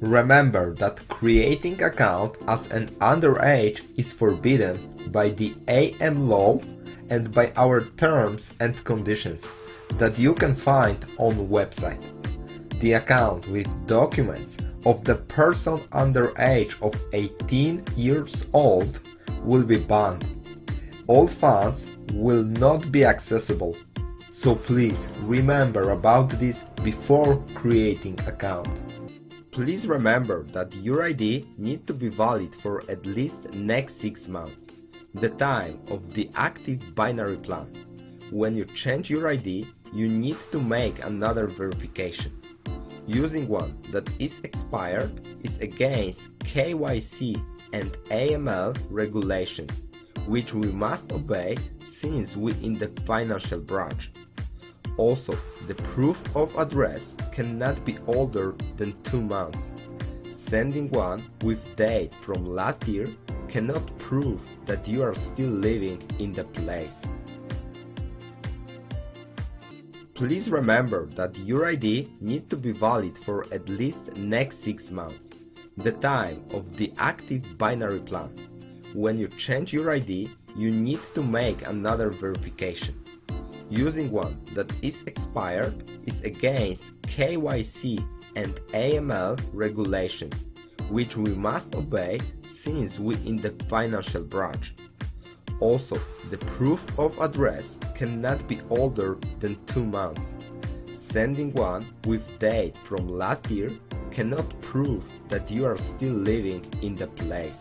Remember that creating account as an underage is forbidden by the AM law and by our terms and conditions that you can find on website. The account with documents of the person under age of 18 years old will be banned. All funds will not be accessible, so please remember about this before creating account. Please remember that your ID needs to be valid for at least next 6 months, the time of the active binary plan. When you change your ID, you need to make another verification. Using one that is expired is against KYC and AML regulations, which we must obey since we in the financial branch. Also, the proof of address cannot be older than 2 months. Sending one with date from last year cannot prove that you are still living in the place. Please remember that your ID needs to be valid for at least next 6 months, the time of the active binary plan. When you change your ID, you need to make another verification. Using one that is expired is against KYC and AML regulations, which we must obey since we in the financial branch. Also, the proof of address cannot be older than 2 months. Sending one with date from last year cannot prove that you are still living in the place.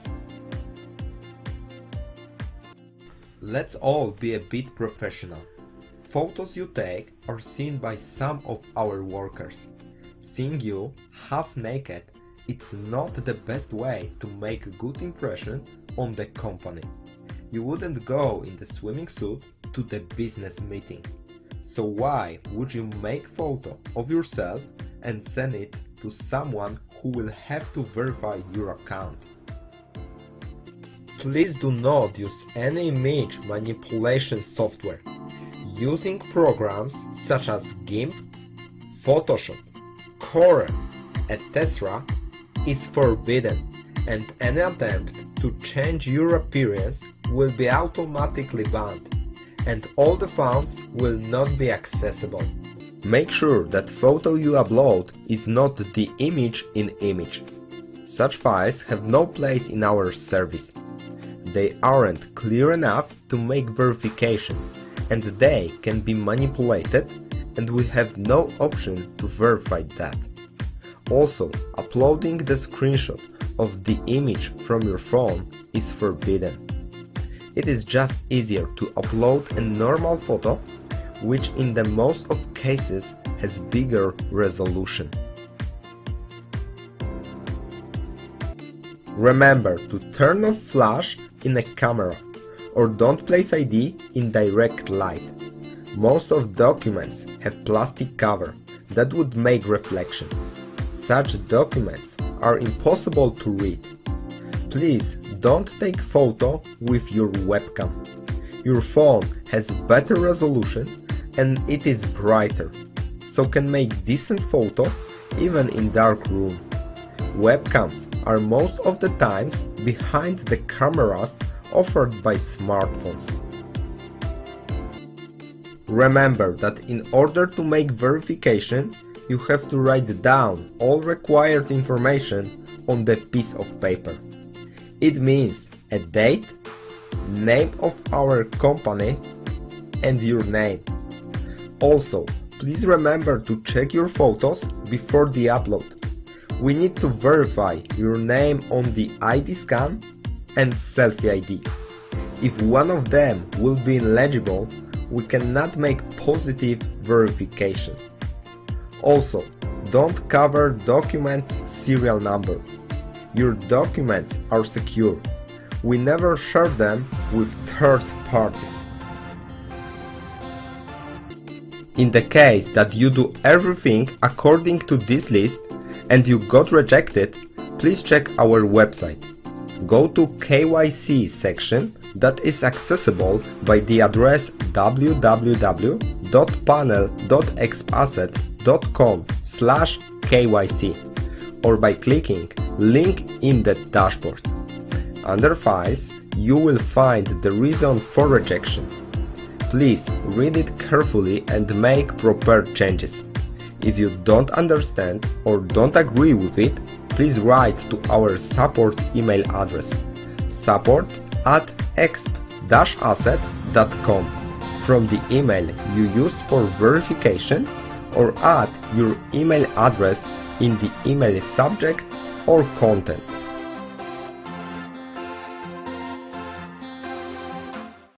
Let's all be a bit professional. Photos you take are seen by some of our workers. Seeing you half naked, it's not the best way to make a good impression on the company. You wouldn't go in the swimming suit to the business meeting. So why would you make a photo of yourself and send it to someone who will have to verify your account? Please do not use any image manipulation software. Using programs such as GIMP, Photoshop, Corel, etc. is forbidden, and any attempt to change your appearance will be automatically banned, and all the funds will not be accessible. Make sure that photo you upload is not the image in image. Such files have no place in our service. They aren't clear enough to make verification, and they can be manipulated, and we have no option to verify that. Also, uploading the screenshot of the image from your phone is forbidden. It is just easier to upload a normal photo, which in the most of cases has bigger resolution. Remember to turn off flash in a camera, or don't place ID in direct light. Most of documents have plastic cover that would make reflection. Such documents are impossible to read. Please don't take photo with your webcam. Your phone has better resolution and it is brighter, so can make decent photo even in dark room. Webcams are most of the times behind the cameras offered by smartphones. Remember that in order to make verification, you have to write down all required information on the piece of paper. It means a date, name of our company, and your name. Also, please remember to check your photos before the upload. We need to verify your name on the ID scan and selfie ID. If one of them will be illegible, we cannot make positive verification. Also, don't cover documents serial number. Your documents are secure. We never share them with third parties. In the case that you do everything according to this list and you got rejected, please check our website. Go to KYC section that is accessible by the address www.panel.expasset.com/KYC, or by clicking link in the dashboard. Under Files, you will find the reason for rejection. Please read it carefully and make proper changes. If you don't understand or don't agree with it, please write to our support email address support@exp-asset.com from the email you used for verification, or add your email address in the email subject or content.